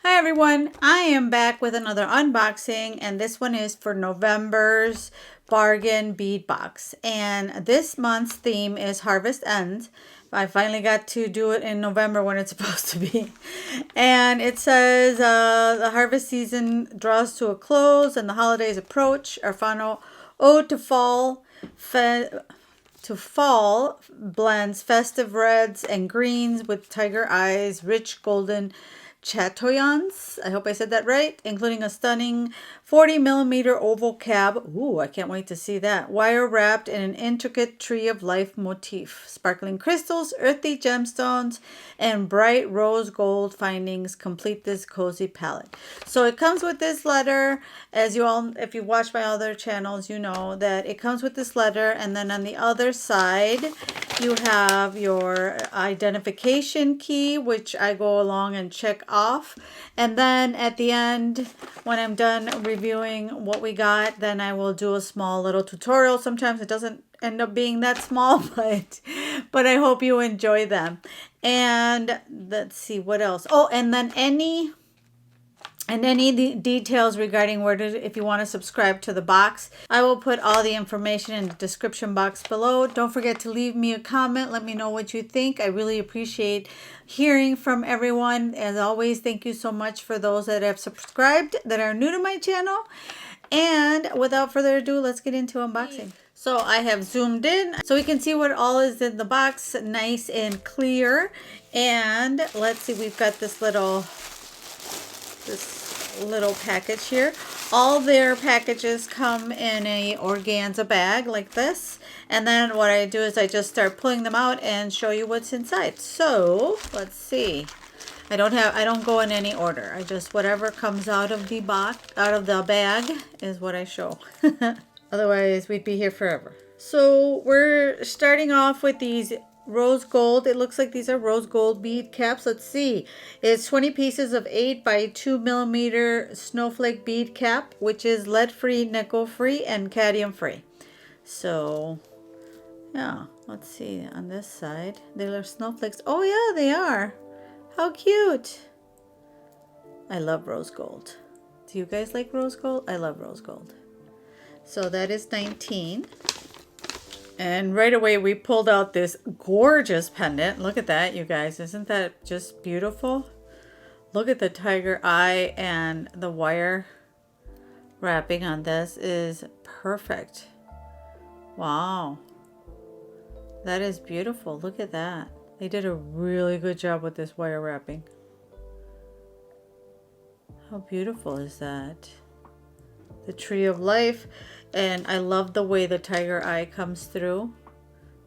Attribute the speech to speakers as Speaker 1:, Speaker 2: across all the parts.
Speaker 1: Hi everyone, I am back with another unboxing, and this one is for November's Bargain Bead Box. And this month's theme is Harvest Ends. I finally got to do it in November when it's supposed to be. And it says the harvest season draws to a close and the holidays approach. Our final ode to fall blends festive reds and greens with tiger eyes, rich golden chatoyans, I hope I said that right, including a stunning 40mm oval cap. Ooh, I can't wait to see that. Wire wrapped in an intricate tree of life motif. Sparkling crystals, earthy gemstones, and bright rose gold findings complete this cozy palette. So it comes with this letter. As you all, if you watch my other channels, you know that it comes with this letter, and then on the other side you have your identification key, which I go along and check off. And then at the end, when I'm done reviewing what we got, then I will do a small little tutorial. Sometimes it doesn't end up being that small, but I hope you enjoy them. And let's see what else. Oh, and then any details regarding where to, if you want to subscribe to the box, I will put all the information in the description box below. Don't forget to leave me a comment. Let me know what you think. I really appreciate hearing from everyone. As always, thank you so much for those that have subscribed that are new to my channel. And without further ado, let's get into unboxing. So I have zoomed in so we can see what all is in the box, nice and clear. And let's see, we've got this little package here. All their packages come in a organza bag like this, and then what I do is I just start pulling them out and show you what's inside. So let's see, I don't go in any order. I just, whatever comes out of the box, out of the bag, is what I show. Otherwise we'd be here forever. So we're starting off with these rose gold. It looks like these are rose gold bead caps. Let's see. It's 20 pieces of 8 by 2mm snowflake bead cap, which is lead-free, nickel-free, and cadmium-free. So, yeah, let's see. On this side, they are snowflakes. Oh, yeah, they are. How cute. I love rose gold. Do you guys like rose gold? I love rose gold. So that is 19. And right away we pulled out this gorgeous pendant. Look at that, you guys. Isn't that just beautiful? Look at the tiger eye, and the wire wrapping on this is perfect. Wow. That is beautiful. Look at that. They did a really good job with this wire wrapping. How beautiful is that? The tree of life. And I love the way the tiger eye comes through.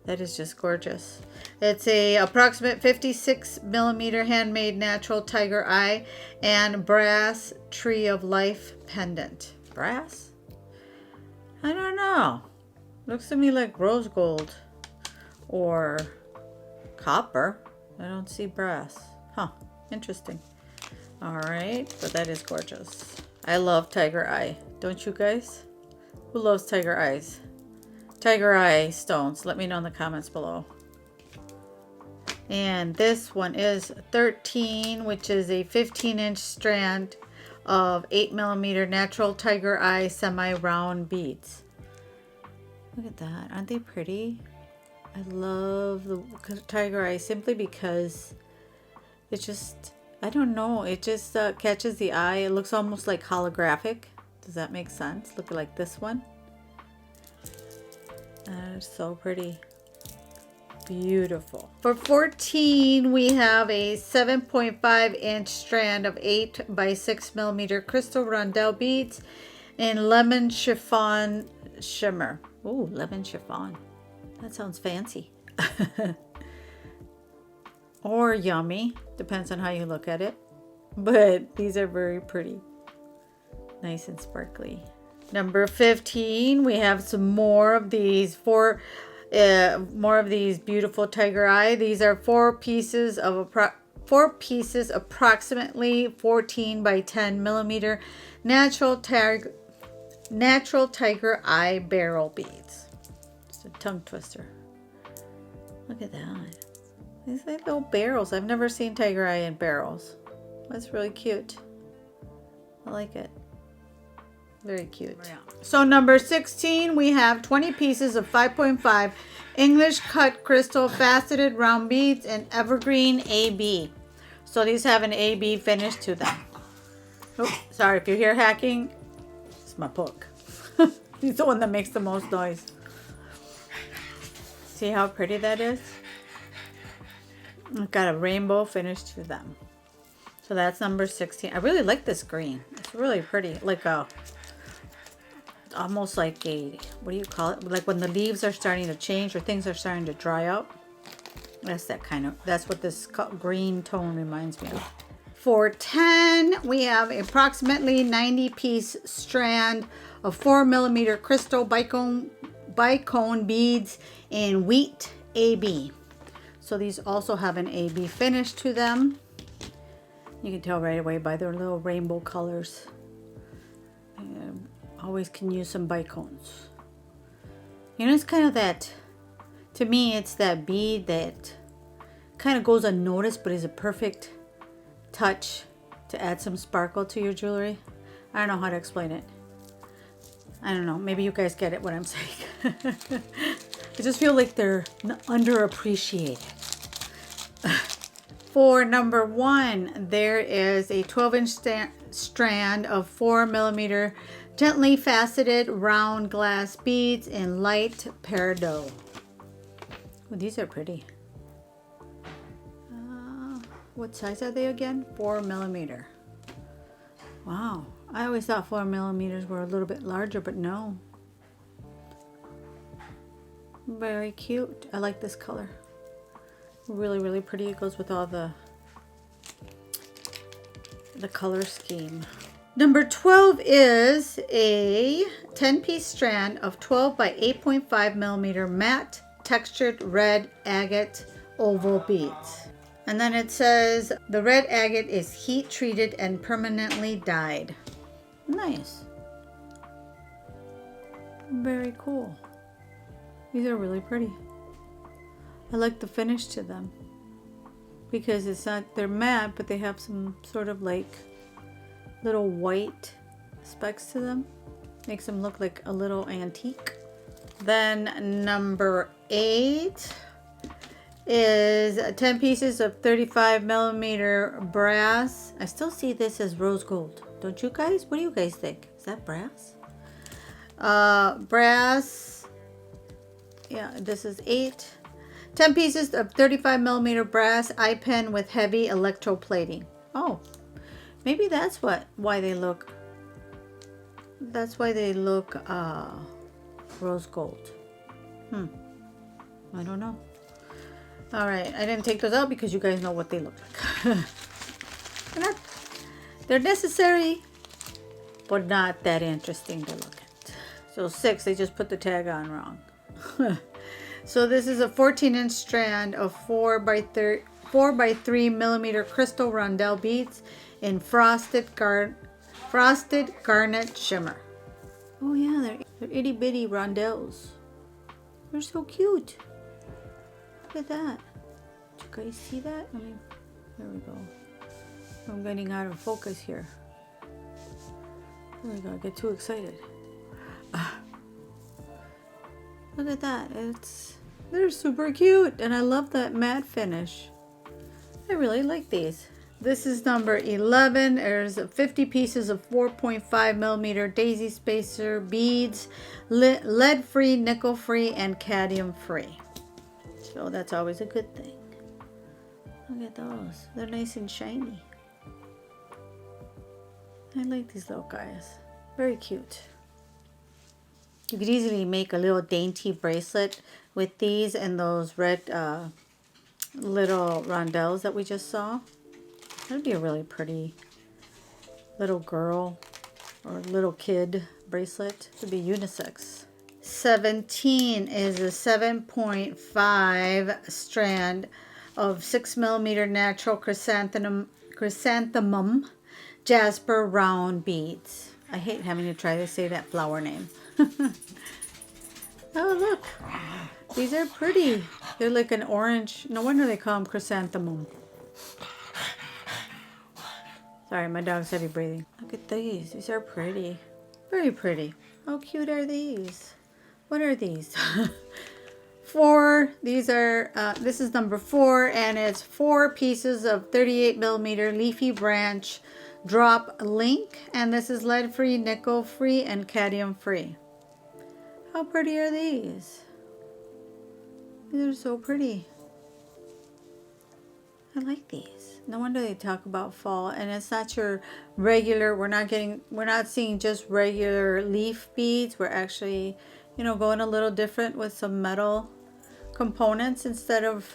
Speaker 1: That is just gorgeous. It's a approximate 56mm handmade natural tiger eye and brass tree of life pendant. Brass? I don't know. Looks to me like rose gold or copper. I don't see brass. Huh, interesting. All right, but that is gorgeous. I love tiger eye. Don't you guys? Who loves tiger eyes? Tiger eye stones. Let me know in the comments below. And this one is 13, which is a 15-inch strand of 8mm natural tiger eye semi-round beads. Look at that. Aren't they pretty? I love the tiger eye simply because it just, I don't know, it just catches the eye. It looks almost like holographic. Does that make sense? Look like this one. That is so pretty. Beautiful. For 14, we have a 7.5-inch strand of 8 by 6mm crystal rondelle beads in lemon chiffon shimmer. Ooh, lemon chiffon. That sounds fancy. Or yummy. Depends on how you look at it. But these are very pretty. Nice and sparkly. Number 15, we have some more of these more of these beautiful tiger eye. These are four pieces approximately 14 by 10mm natural tiger eye barrel beads. Just a tongue twister. Look at that. These are little barrels. I've never seen tiger eye in barrels. That's really cute. I like it. Very cute. Yeah. So number 16, we have 20 pieces of 5.5 English cut crystal faceted round beads in evergreen AB. So these have an AB finish to them. Oh, sorry if you hear hacking. It's my book. He's the one that makes the most noise. See how pretty that is? It's got a rainbow finish to them. So that's number 16. I really like this green. It's really pretty. Like a, almost like a, what do you call it? Like when the leaves are starting to change or things are starting to dry out. That's that kind of, that's what this green tone reminds me of. For 10, we have approximately 90 piece strand of 4mm crystal bicone beads in wheat AB. So these also have an AB finish to them. You can tell right away by their little rainbow colors. Always can use some bicones. You know, it's kind of that, to me, it's that bead that kind of goes unnoticed, but is a perfect touch to add some sparkle to your jewelry. I don't know how to explain it. I don't know. Maybe you guys get it what I'm saying. I just feel like they're underappreciated. For number 1, there is a 12-inch strand of 4mm gently faceted round glass beads in light peridot. Oh, these are pretty. What size are they again? 4mm. Wow. I always thought 4mm were a little bit larger, but no. Very cute. I like this color. Really, really pretty. It goes with all the color scheme. Number 12 is a 10-piece strand of 12 by 8.5mm matte textured red agate oval beads. And then it says the red agate is heat treated and permanently dyed. Nice. Very cool. These are really pretty. I like the finish to them because it's not, they're matte, but they have some sort of like little white specks to them. Makes them look like a little antique. Then number 8 is 10 pieces of 35mm brass. I still see this as rose gold. Don't you guys? What do you guys think? Is that brass? Brass. Yeah, this is 8. 10 pieces of 35mm brass eye pen with heavy electroplating. Oh, maybe that's why they look. That's why they look rose gold. I don't know. All right, I didn't take those out because you guys know what they look like. They're necessary, but not that interesting to look at. So 6, they just put the tag on wrong. So this is a 14-inch strand of 4 by 3mm crystal rondelle beads in frosted garnet shimmer. Oh yeah, they're itty bitty rondelles. They're so cute. Look at that. Did you guys see that? I mean, there we go. I'm getting out of focus here. There we go. I get too excited. Look at that. They're super cute, and I love that matte finish. I really like these. This is number 11. There's 50 pieces of 4.5mm daisy spacer beads, lead-free, nickel-free, and cadmium-free. So that's always a good thing. Look at those. They're nice and shiny. I like these little guys. Very cute. You could easily make a little dainty bracelet with these and those red little rondelles that we just saw. That would be a really pretty little girl or little kid bracelet. It would be unisex. 17 is a 7.5 strand of 6mm natural chrysanthemum jasper round beads. I hate having to try to say that flower name. Oh, look. These are pretty. They're like an orange. No wonder they call them chrysanthemum. Sorry, my dog's heavy breathing. Look at these. These are pretty. Very pretty. How cute are these? What are these? 4. These are, this is number 4, and it's 4 pieces of 38mm leafy branch drop link, and this is lead free, nickel free, and cadmium free. How pretty are these? These are so pretty. I like these. No wonder they talk about fall, and it's not your regular, we're not seeing just regular leaf beads. We're actually, you know, going a little different with some metal components instead of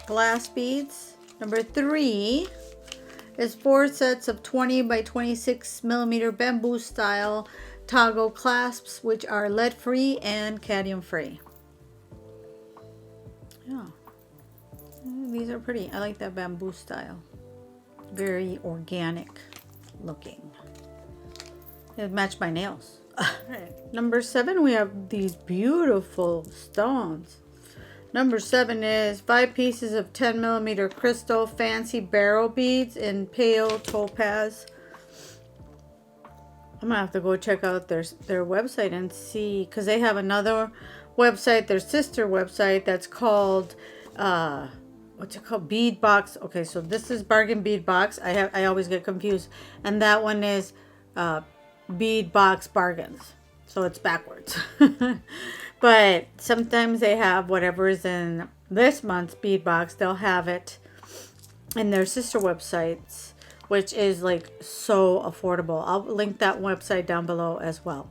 Speaker 1: glass beads. Number 3 is 4 sets of 20 by 26mm bamboo style toggle clasps, which are lead free and cadmium free. Yeah, these are pretty. I like that bamboo style. Very organic looking. It matched my nails. Right. Number 7, we have these beautiful stones. Number 7 is 5 pieces of 10mm crystal fancy barrel beads in pale topaz. I'm gonna have to go check out their website and see, because they have another website, their sister website, that's called what's it called? Bead Box. Okay, so this is Bargain Bead Box. I always get confused, and that one is Bead Box Bargains, so it's backwards. But sometimes they have whatever is in this month's bead box, they'll have it in their sister websites, which is like so affordable. I'll link that website down below as well.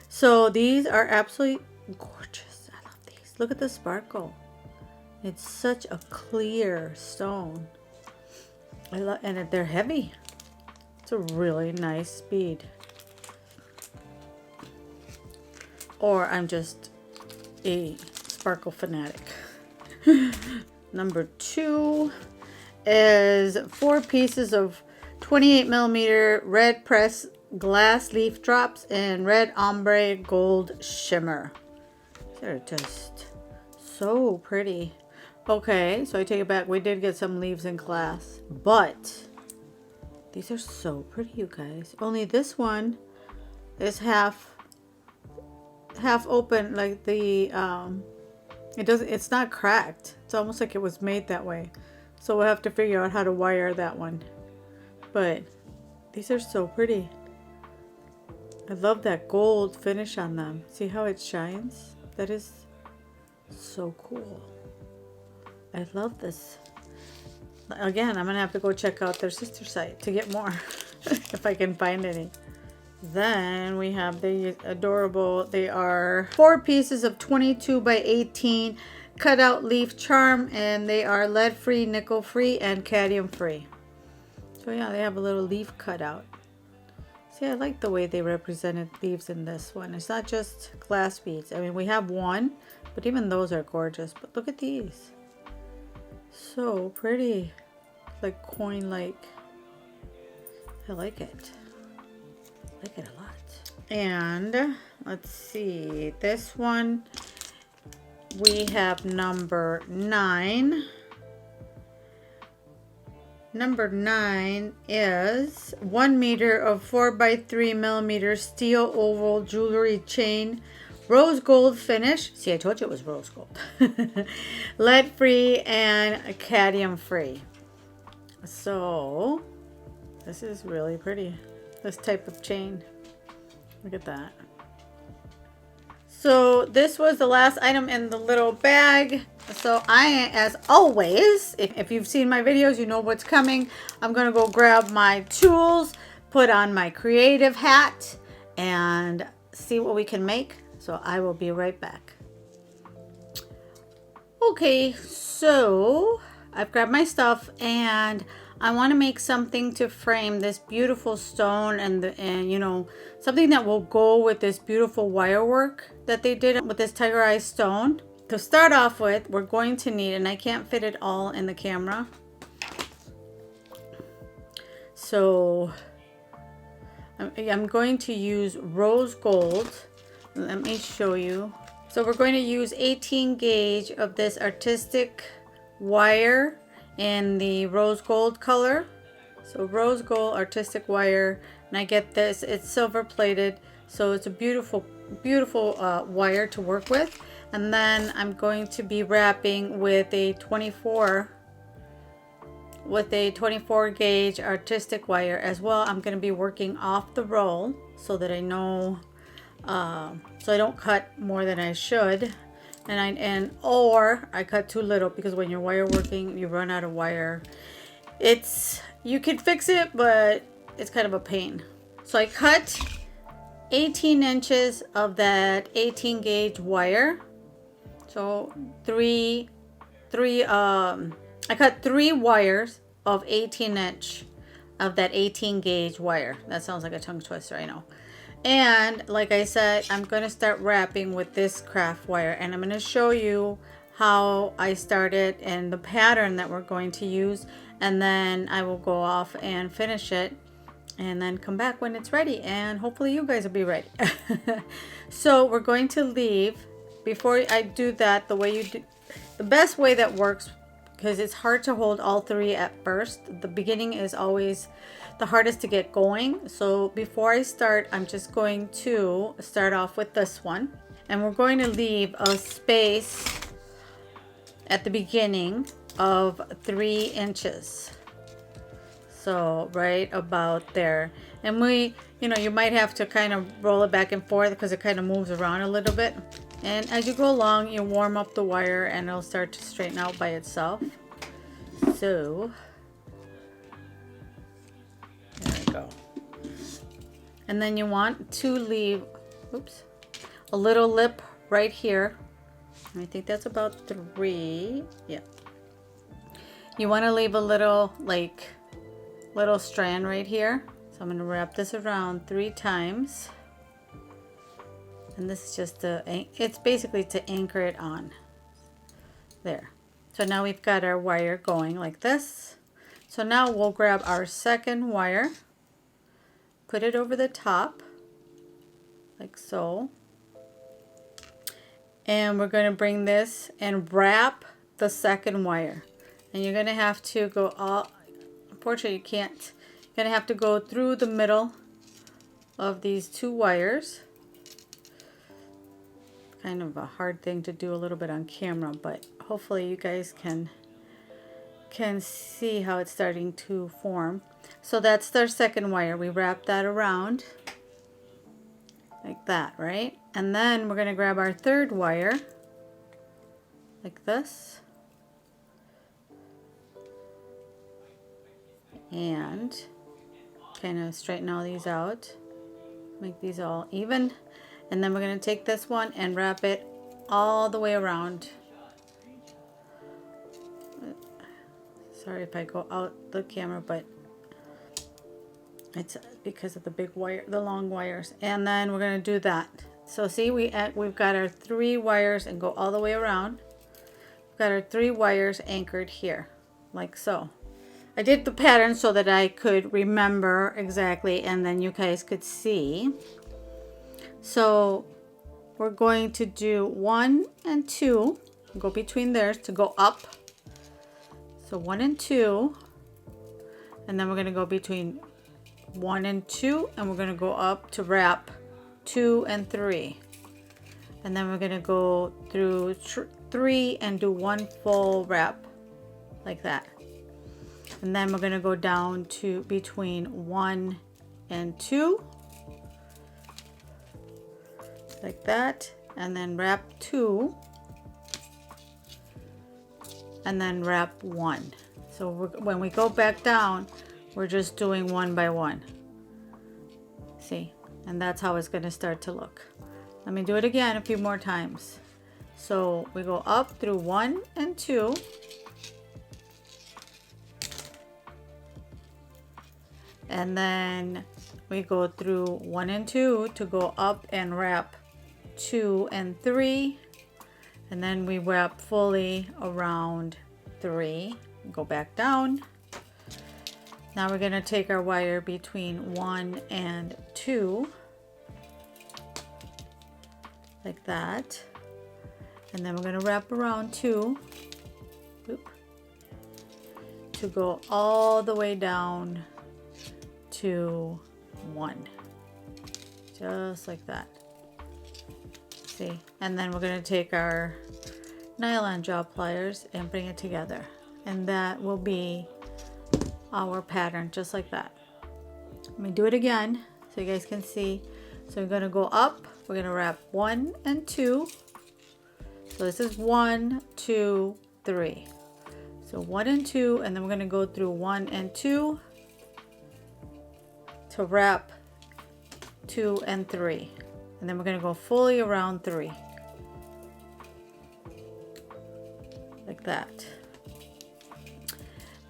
Speaker 1: So these are absolutely gorgeous. I love these. Look at the sparkle. It's such a clear stone. And they're heavy. It's a really nice bead. Or I'm just a sparkle fanatic. Number 2 is 4 pieces of 28mm red press glass leaf drops in red ombre gold shimmer. They're just so pretty. Okay, so I take it back. We did get some leaves in class, but these are so pretty, you guys. Only this one is half open, like the it's not cracked. It's almost like it was made that way. So we'll have to figure out how to wire that one. But these are so pretty. I love that gold finish on them. See how it shines? That is so cool. I love this. Again, I'm gonna have to go check out their sister site to get more if I can find any. Then we have the adorable, they are 4 pieces of 22 by 18 cutout leaf charm, and they are lead free, nickel free, and cadmium free. So yeah, they have a little leaf cutout. See, I like the way they represented leaves in this one. It's not just glass beads. I mean, we have one, but even those are gorgeous. But look at these. So pretty. Like coin-like. I like it. I like it a lot. And let's see. This one, we have number 9. Number 9 is 1 meter of 4 by 3mm steel oval jewelry chain, rose gold finish. See, I told you it was rose gold. Lead free and cadmium free. So this is really pretty. This type of chain. Look at that. So this was the last item in the little bag. So I, as always, if you've seen my videos, you know what's coming. I'm going to go grab my tools, put on my creative hat, and see what we can make. So I will be right back. Okay, so I've grabbed my stuff, and I want to make something to frame this beautiful stone, and you know, something that will go with this beautiful wire work that they did with this tiger eye stone. To start off with, we're going to need, and I can't fit it all in the camera, so I'm going to use rose gold. Let me show you. So we're going to use 18 gauge of this artistic wire in the rose gold color. So rose gold artistic wire, and I get this. It's silver plated, so it's a beautiful, beautiful wire to work with. And then I'm going to be wrapping with a 24 gauge artistic wire as well. I'm going to be working off the roll so that I know, so I don't cut more than I should, or I cut too little, because when you're wire working, you run out of wire. You can fix it, but it's kind of a pain. So I cut 18 inches of that 18 gauge wire. So I cut 3 wires of 18 inch of that 18 gauge wire. That sounds like a tongue twister, I know. And like I said, I'm going to start wrapping with this craft wire, and I'm going to show you how I started and the pattern that we're going to use, and then I will go off and finish it and then come back when it's ready, and hopefully you guys will be ready. So we're going to leave. Before I do that, the best way that works, because it's hard to hold all 3 at first. The beginning is always the hardest to get going. So before I start, I'm just going to start off with this one, and we're going to leave a space at the beginning of 3 inches. So right about there. And you might have to kind of roll it back and forth because it kind of moves around a little bit. And as you go along, you warm up the wire and it'll start to straighten out by itself. So there we go. And then you want to leave, a little lip right here. I think that's about 3. Yeah. You want to leave a little strand right here. So I'm going to wrap this around 3 times. And this is just it's basically to anchor it on. There. So now we've got our wire going like this. So now we'll grab our second wire, put it over the top, like so. And we're going to bring this and wrap the second wire. And you're going to have to go unfortunately you can't, you're going to have to go through the middle of these 2 wires. Kind of a hard thing to do a little bit on camera, but hopefully you guys can see how it's starting to form. So that's their second wire. We wrap that around like that, right? And then we're going to grab our third wire like this, and kind of straighten all these out, make these all even. And then we're going to take this one and wrap it all the way around. Sorry if I go out the camera, but it's because of the big wire, the long wires. And then we're going to do that. So see, we've got our 3 wires and go all the way around. We've got our 3 wires anchored here, like so. I did the pattern so that I could remember exactly, and then you guys could see. So we're going to do 1 and 2, go between theirs to go up. So 1 and 2, and then we're going to go between 1 and 2, and we're going to go up to wrap 2 and 3. And then we're going to go through 3 and do 1 full wrap like that. And then we're going to go down to between 1 and 2. Like that, and then wrap 2, and then wrap 1. So when we go back down, we're just doing 1 by 1. See, and that's how it's going to start to look. Let me do it again a few more times. So we go up through 1 and 2, and then we go through 1 and 2 to go up and wrap 2 and 3, and then we wrap fully around 3, go back down. Now we're going to take our wire between 1 and 2 like that, and then we're going to wrap around 2 to go all the way down 2, 1, just like that. See, and then we're going to take our nylon jaw pliers and bring it together, and that will be our pattern, just like that. Let me do it again so you guys can see. So we're going to go up, we're going to wrap 1 and 2. So this is 1, 2, 3. So 1 and 2, and then we're going to go through 1 and 2 to wrap 2 and 3. And then we're going to go fully around 3. Like that.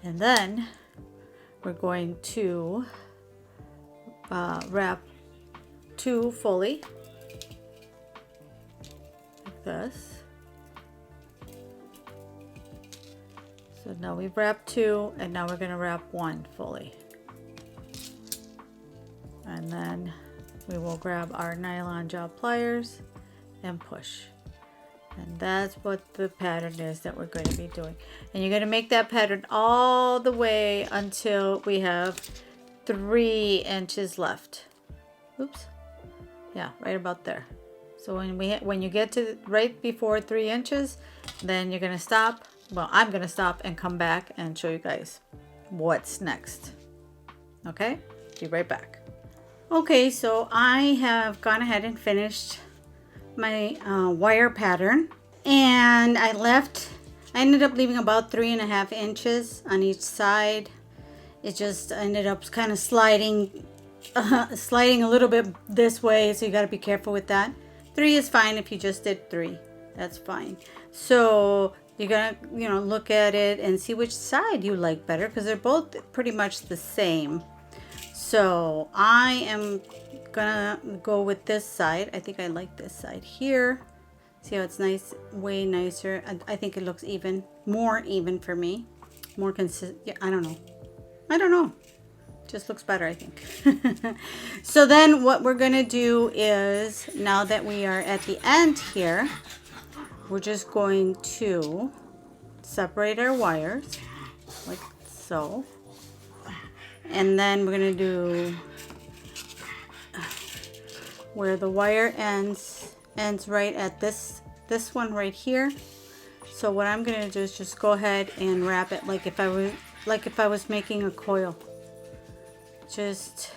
Speaker 1: And then we're going to wrap 2 fully. Like this. So now we've wrapped 2, and now we're going to wrap 1 fully. And then we will grab our nylon jaw pliers and push. And that's what the pattern is that we're going to be doing. And you're going to make that pattern all the way until we have 3 inches left. Oops. Yeah, right about there. So when you get to right before 3 inches, then you're going to stop. Well, I'm going to stop and come back and show you guys what's next. Okay? Be right back. Okay, so I have gone ahead and finished my wire pattern, and I ended up leaving about 3.5 inches on each side. It just ended up kind of sliding a little bit this way, so you got to be careful with that. 3 is fine if you just did 3. That's fine. So you're gonna look at it and see which side you like better, because they're both pretty much the same. So I am gonna go with this side. I think I like this side here. See how it's nice, way nicer. I think it looks more even for me, more consistent. Yeah, I don't know. Just looks better, I think. So then what we're gonna do is, now that we are at the end here, we're just going to separate our wires like so. And then we're going to do where the wire ends right at this one right here. So what I'm going to do is just go ahead and wrap it like if I was making a coil. Just,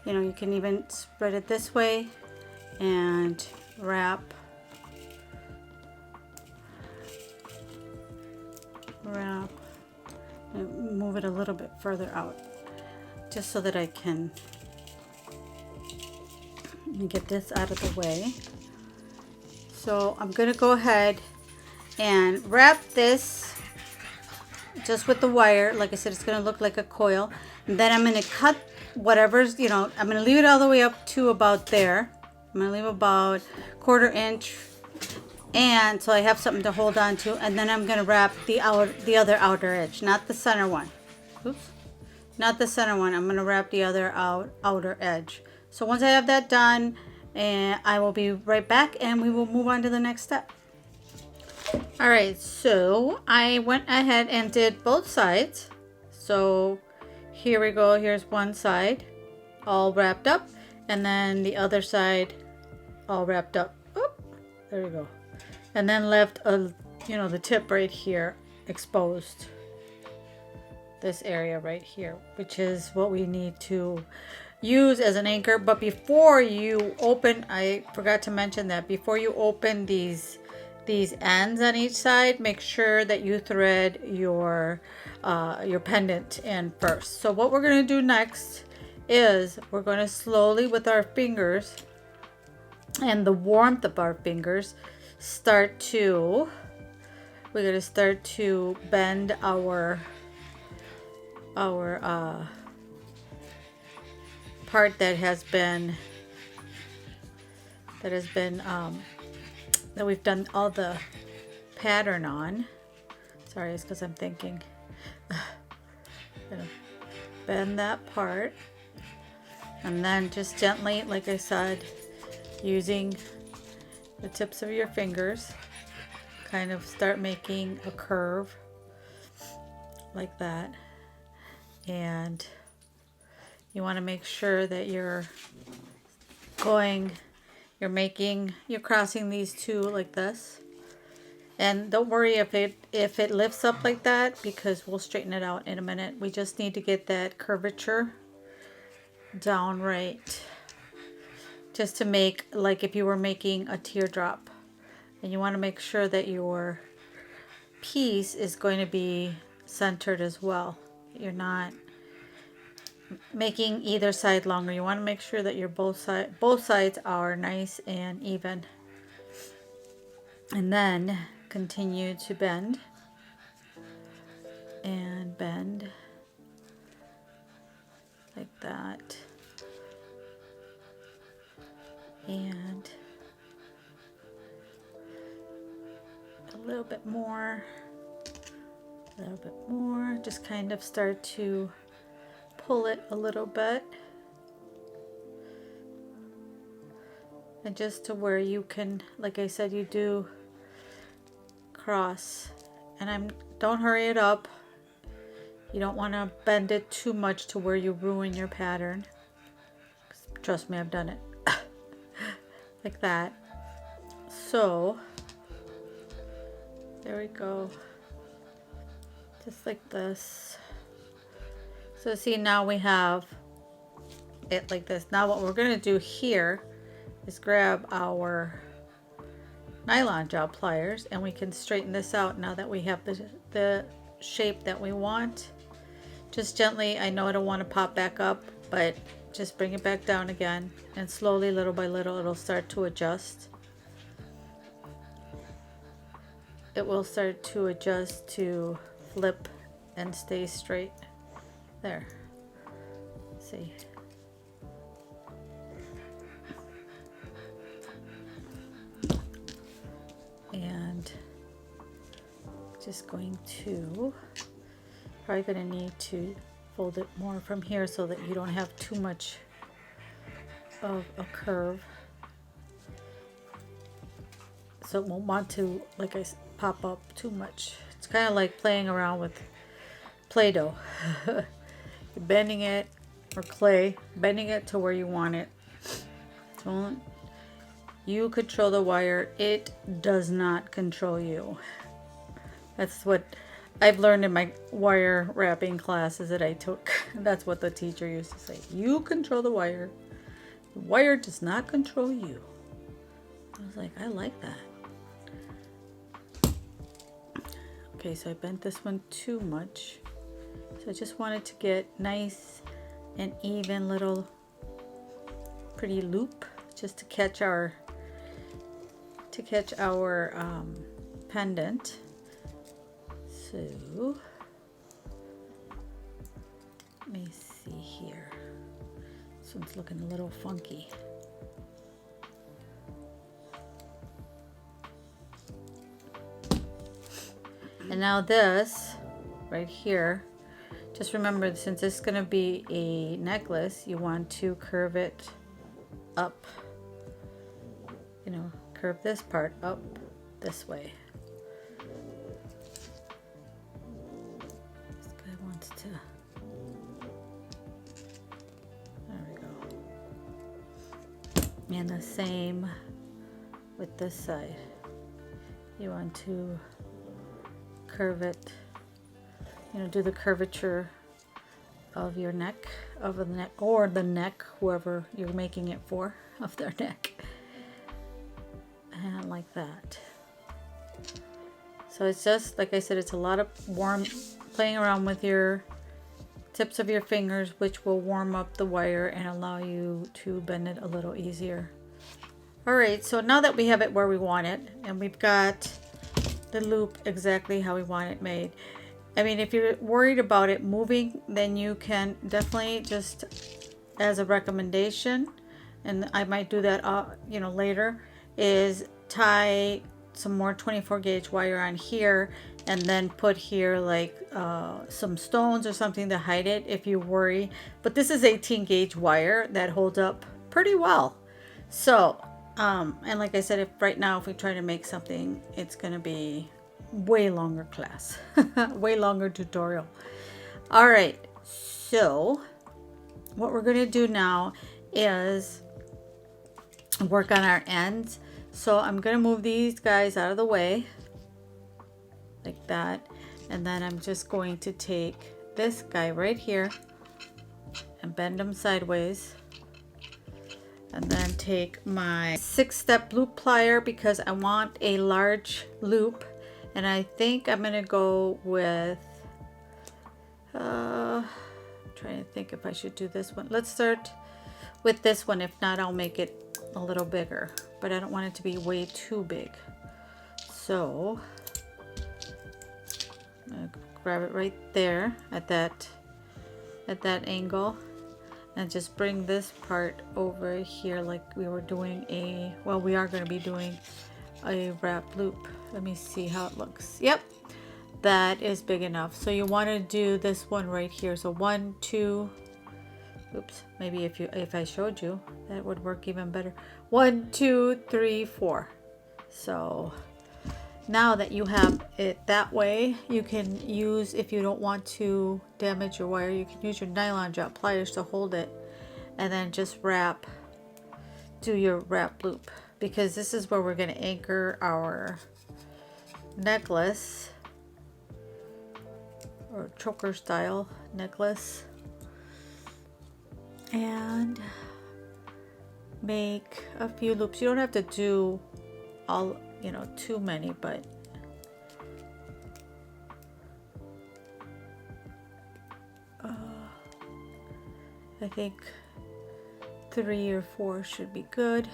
Speaker 1: you can even spread it this way and wrap and move it a little bit further out, just so that I can get this out of the way. So I'm gonna go ahead and wrap this just with the wire. Like I said, it's gonna look like a coil, and then I'm gonna cut whatever's, I'm gonna leave it all the way up to about there. I'm gonna leave about 1/4 inch, and so I have something to hold on to, and then I'm going to wrap the other outer edge, not the center one. Oops. Not the center one. I'm going to wrap the other outer edge. So once I have that done, I will be right back, and we will move on to the next step. Alright, so I went ahead and did both sides. So here we go. Here's one side all wrapped up, and then the other side all wrapped up. Oop, there we go. And then left the tip right here exposed. This area right here, which is what we need to use as an anchor. But before you open, I forgot to mention that before you open these ends on each side, make sure that you thread your pendant in first. So what we're going to do next is we're going to slowly, with our fingers and the warmth of our fingers, we're going to start to bend our part that we've done all the pattern on. Sorry, it's because I'm thinking. Gonna bend that part, and then just gently, like I said, using the tips of your fingers, kind of start making a curve like that, and You want to make sure that you're crossing these two like this. And don't worry if it lifts up like that, because we'll straighten it out in a minute. We just need to get that curvature down right. Just to make, like if you were making a teardrop. And you want to make sure that your piece is going to be centered as well. You're not making either side longer. You want to make sure that your both sides are nice and even. And then continue to bend and bend like that. And a little bit more, just kind of start to pull it a little bit, and just to where you can, like I said, you do cross. And don't hurry it up. You don't want to bend it too much to where you ruin your pattern. Trust me, I've done it. Like that. So there we go, just like this. So see, now we have it like this. Now what we're going to do here is grab our nylon gel pliers, and we can straighten this out now that we have the shape that we want. Just gently, I know I don't want to pop back up, but just bring it back down again, and slowly, little by little, it'll start to adjust. It will start to adjust to flip and stay straight. There. See. And just going to, probably going to need to fold it more from here so that you don't have too much of a curve. So it won't want to, like I pop up too much. It's kind of like playing around with Play-Doh. You're bending it, or clay, bending it to where you want it. Don't you control the wire. It does not control you. That's what I've learned in my wire wrapping classes that I took. That's what the teacher used to say. You control the wire. The wire does not control you. I was like, I like that. Okay, so I bent this one too much. So I just wanted to get nice and even little pretty loop, just to catch our pendant. So let me see here. This one's looking a little funky. And now this right here, just remember, since it's going to be a necklace, you want to curve it up. You know, curve this part up this way. This guy wants to, there we go. And the same with this side. You want to curve it, you know, do the curvature of your neck, of the neck, or the neck, whoever you're making it for, of their neck. And like that. So it's just, like I said, it's a lot of playing around with your tips of your fingers, which will warm up the wire and allow you to bend it a little easier. All right, so now that we have it where we want it, and we've got the loop exactly how we want it made. I mean, if you're worried about it moving, then you can definitely, just as a recommendation, and I might do that you know, later, is tie some more 24 gauge wire on here, and then put here like some stones or something to hide it if you worry. But this is 18 gauge wire that holds up pretty well. So and like I said, if right now, if we try to make something, it's going to be way longer class, way longer tutorial. All right, so what we're going to do now is work on our ends. So I'm going to move these guys out of the way like that, and then I'm just going to take this guy right here and bend them sideways, and then take my 6-step loop plier because I want a large loop, and I think I'm gonna go with I'm trying to think if I should do this one. Let's start with this one. If not, I'll make it a little bigger, but I don't want it to be way too big. So I'm gonna grab it right there at that angle, and just bring this part over here like we were doing we are going to be doing a wrap loop. Let me see how it looks. Yep, that is big enough. So you want to do this one right here. So 1, 2, oops, maybe if I showed you, that would work even better. 1, 2, 3, 4. So now that you have it that way, you can use, if you don't want to damage your wire, you can use your nylon drop pliers to hold it, and then just do your wrap loop, because this is where we're going to anchor our necklace, or choker style necklace, and make a few loops. You don't have to do all, too many, but I think 3 or 4 should be good,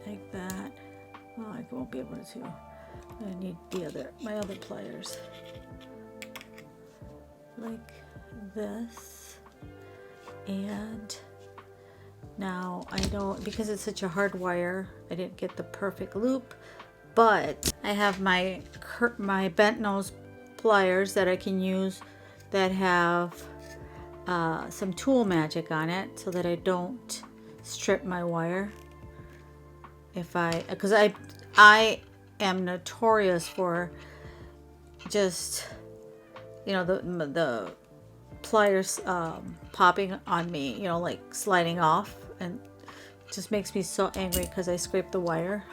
Speaker 1: like that. Well, I won't be able to. I need my other pliers, like this. And now I don't, because it's such a hard wire, I didn't get the perfect loop, but I have my bent nose pliers that I can use that have some tool magic on it, so that I don't strip my wire. Because I am notorious for just, the pliers popping on me, like sliding off, and it just makes me so angry because I scraped the wire.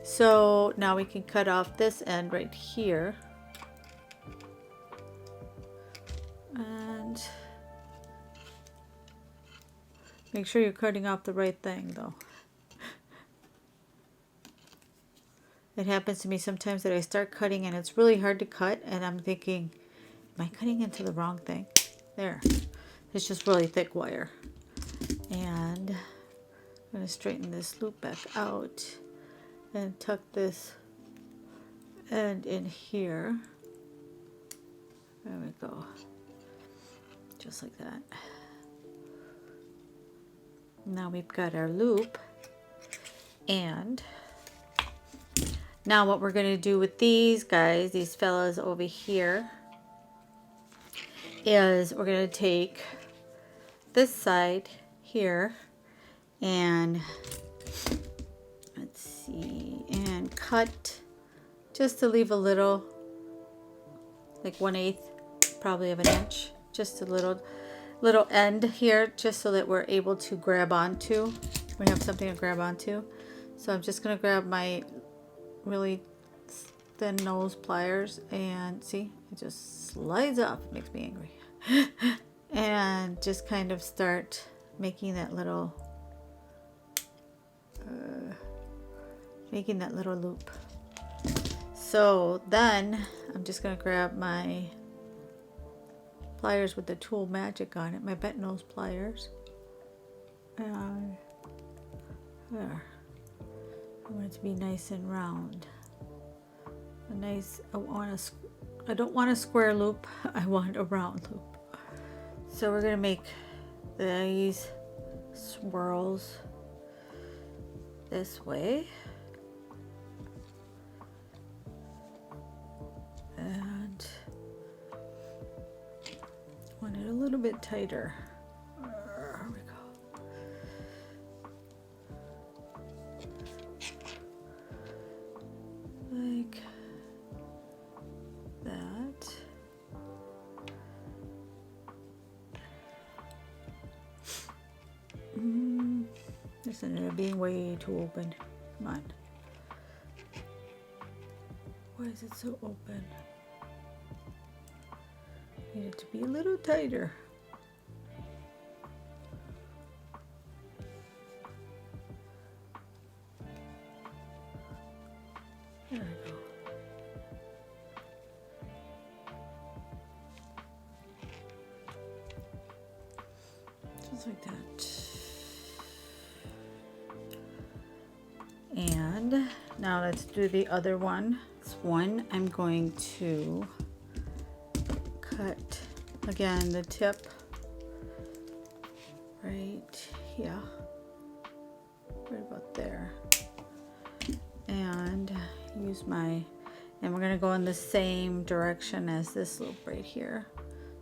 Speaker 1: So now we can cut off this end right here, and make sure you're cutting off the right thing though. It happens to me sometimes that I start cutting and it's really hard to cut, and I'm thinking, am I cutting into the wrong thing? There. It's just really thick wire. And I'm going to straighten this loop back out and tuck this end in here. There we go. Just like that. Now we've got our loop. And now what we're going to do with these guys, these fellas over here, is we're going to take this side here and let's see, and cut just to leave a little, like 1/8 probably of an inch, just a little end here, just so that we're able to grab onto. We have something to grab onto. So I'm just going to grab my really thin nose pliers, and see, it just slides off. It makes me angry. And just kind of start making that little loop. So then I'm just going to grab my pliers with the tool magic on it, my bent nose pliers, and there. I want it to be nice and round. I don't want a square loop. I want a round loop. So we're going to make these swirls this way. And want it a little bit tighter. There we go. Like that. Listen, it being way too open. Come on. Why is it so open? Need it to be a little tighter. There we go. Just like that. And now let's do the other one. This one I'm going to cut again the tip right here, right about there, and use my, and we're going to go in the same direction as this loop right here.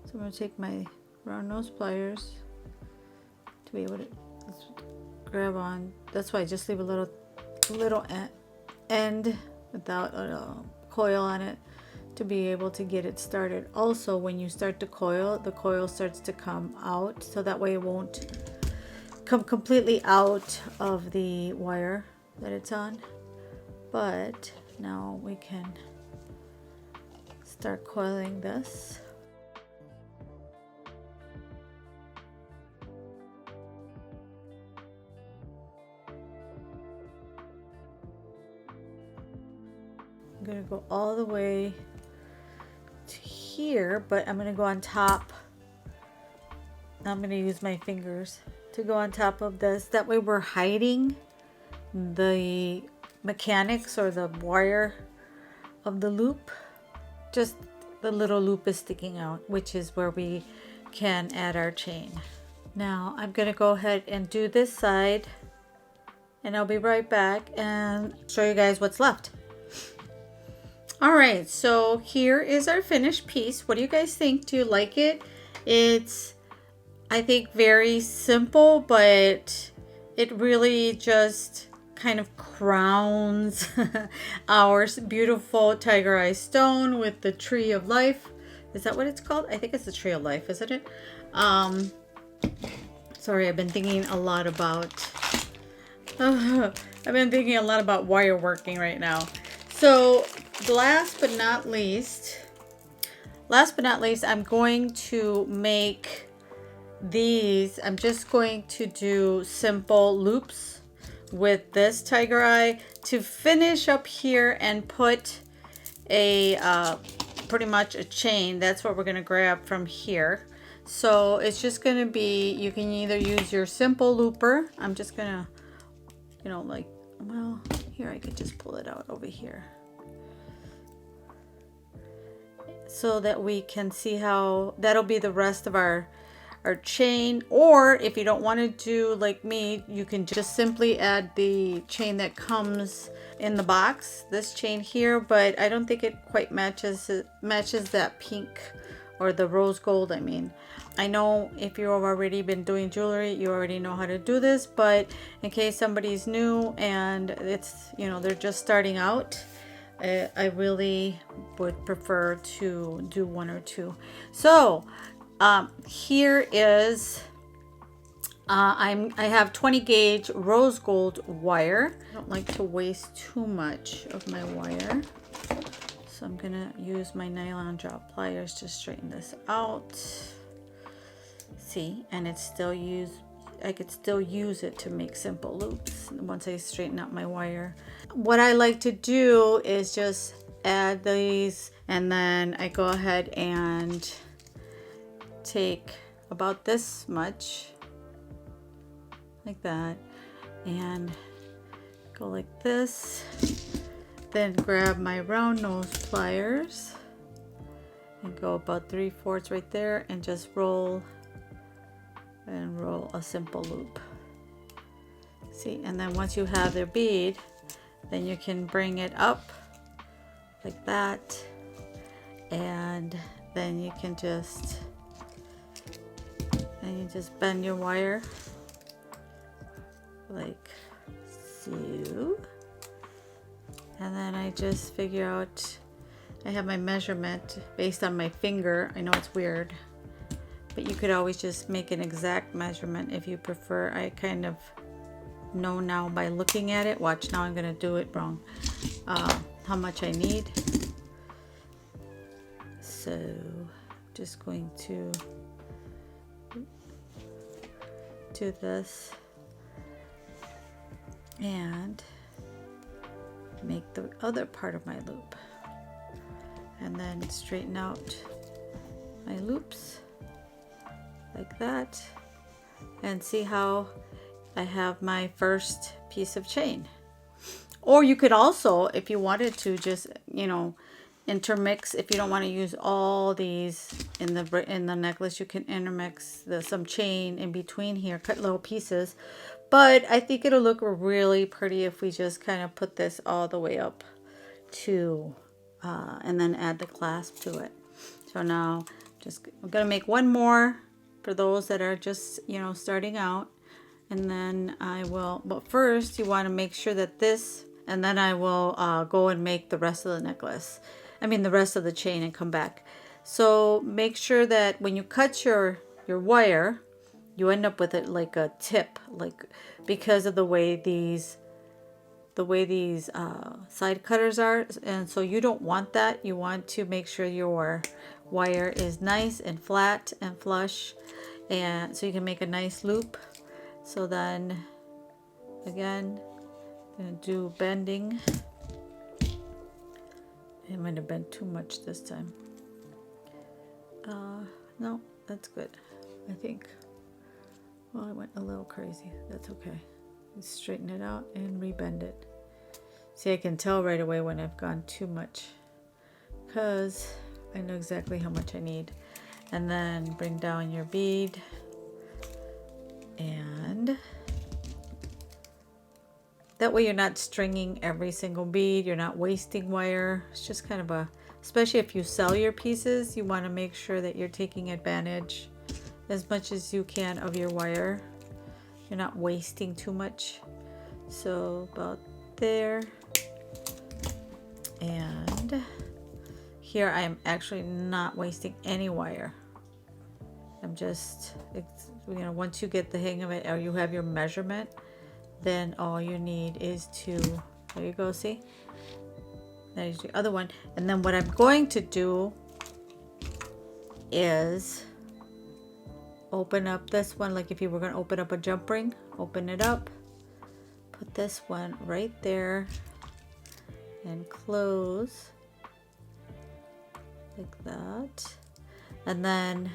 Speaker 1: So I'm going to take my round nose pliers to be able to grab on. That's why I just leave a little end without a coil on it to be able to get it started. Also, when you start to coil, the coil starts to come out, so that way it won't come completely out of the wire that it's on. But now we can start coiling this. I'm gonna go all the way to here, but I'm gonna go on top. I'm gonna use my fingers to go on top of this. That way we're hiding the mechanics or the wire of the loop. Just the little loop is sticking out, which is where we can add our chain. Now I'm gonna go ahead and do this side, and I'll be right back and show you guys what's left. All right, so here is our finished piece. What do you guys think? Do you like it? It's, I think, very simple, but it really just kind of crowns our beautiful tiger eye stone with the tree of life. Is that what it's called? I think it's the tree of life, isn't it? Sorry, I've been thinking a lot about wire working right now. So last but not least, I'm going to make these. I'm just going to do simple loops with this tiger eye to finish up here and put a pretty much a chain. That's what we're going to grab from here. So it's just going to be, you can either use your simple looper. I'm just going to, you know, like, well, here I could just pull it out over here, so that we can see how that'll be the rest of our chain. Or if you don't want to do like me, you can just simply add the chain that comes in the box, this chain here, but I don't think it quite matches that pink or the rose gold. I mean, I know if you've already been doing jewelry, you already know how to do this, but in case somebody's new and it's, you know, they're just starting out, I really would prefer to do one or two. So here is I have 20 gauge rose gold wire. I don't like to waste too much of my wire, so I'm gonna use my nylon drop pliers to straighten this out. See, and it's still I could still use it to make simple loops once I straighten out my wire. What I like to do is just add these, and then I go ahead and take about this much, like that, and go like this. Then grab my round nose pliers and go about 3/4 right there, and just roll a simple loop. See, and then once you have their bead, then you can bring it up like that, and then you can just bend your wire like so. And then I just figure out, I have my measurement based on my finger. I know it's weird, but you could always just make an exact measurement if you prefer. I kind of know now by looking at it. Watch, now I'm gonna do it wrong. How much I need. So just going to do this and make the other part of my loop, and then straighten out my loops like that, and see how I have my first piece of chain. Or you could also, if you wanted to, just, you know, intermix. If you don't want to use all these in the necklace, you can intermix some chain in between here, cut little pieces. But I think it'll look really pretty if we just kind of put this all the way up to and then add the clasp to it. So now I'm gonna make one more for those that are just, you know, starting out, and then I will, but first you want to make sure that this, and then I will go and make the rest of the necklace, I mean the rest of the chain, and come back. So make sure that when you cut your wire, you end up with it like a tip, like, because of the way these side cutters are, and so you don't want that. You want to make sure your wire is nice and flat and flush, and so you can make a nice loop. So then again, I'm gonna do bending. I might have bent too much this time. No, that's good, I think. Well, I went a little crazy. That's okay. Just straighten it out and rebend it. See, I can tell right away when I've gone too much, because I know exactly how much I need. And then bring down your bead, and that way you're not stringing every single bead. You're not wasting wire. It's just kind of especially if you sell your pieces, you want to make sure that you're taking advantage as much as you can of your wire. You're not wasting too much. So about there. And here I am actually not wasting any wire. I'm just, you know, once you get the hang of it, or you have your measurement, then all you need is to, there you go, see? There's the other one. And then what I'm going to do is open up this one, like if you were going to open up a jump ring, open it up, put this one right there, and close like that. And then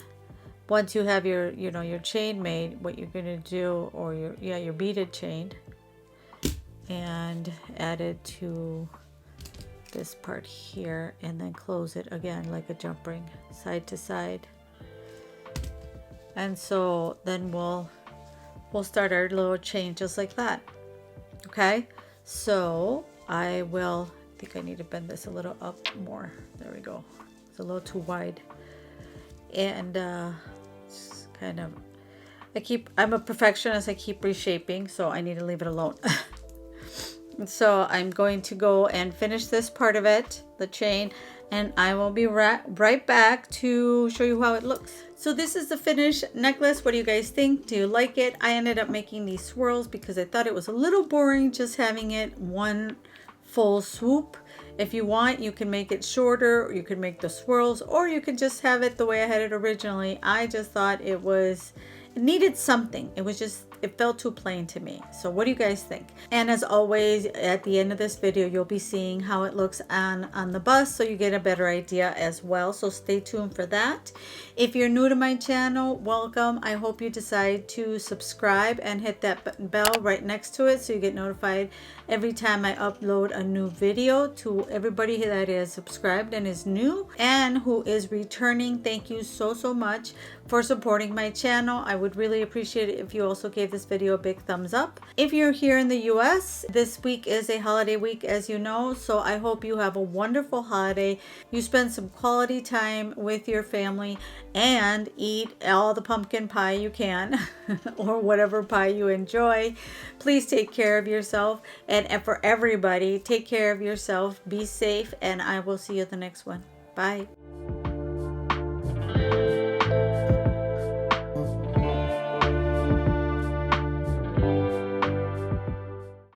Speaker 1: once you have your, you know, your chain made, what you're going to do, or your beaded chain, and add it to this part here, and then close it again like a jump ring, side to side. And so then we'll start our little chain just like that. Okay, so I think I need to bend this a little up more. There we go. It's a little too wide. And it's kind of, I'm a perfectionist. I keep reshaping, so I need to leave it alone. So I'm going to go and finish this part of it, the chain, and I will be right back to show you how it looks. So this is the finished necklace. What do you guys think? Do you like it? I ended up making these swirls because I thought it was a little boring just having it one full swoop. If you want, you can make it shorter, or you can make the swirls, or you can just have it the way I had it originally. I just thought it needed something. It felt too plain to me. So what do you guys think? And as always, at the end of this video, you'll be seeing how it looks on the bust, so you get a better idea as well. So stay tuned for that. If you're new to my channel, welcome. I hope you decide to subscribe and hit that bell right next to it so you get notified every time I upload a new video. To everybody that is subscribed and is new and who is returning, thank you so much for supporting my channel. I would really appreciate it if you also gave this video a big thumbs up. If you're here in the US, this week is a holiday week, as you know, so I hope you have a wonderful holiday. You spend some quality time with your family and eat all the pumpkin pie you can or whatever pie you enjoy. Please take care of yourself, and for everybody, take care of yourself, be safe, and I will see you at the next one. Bye.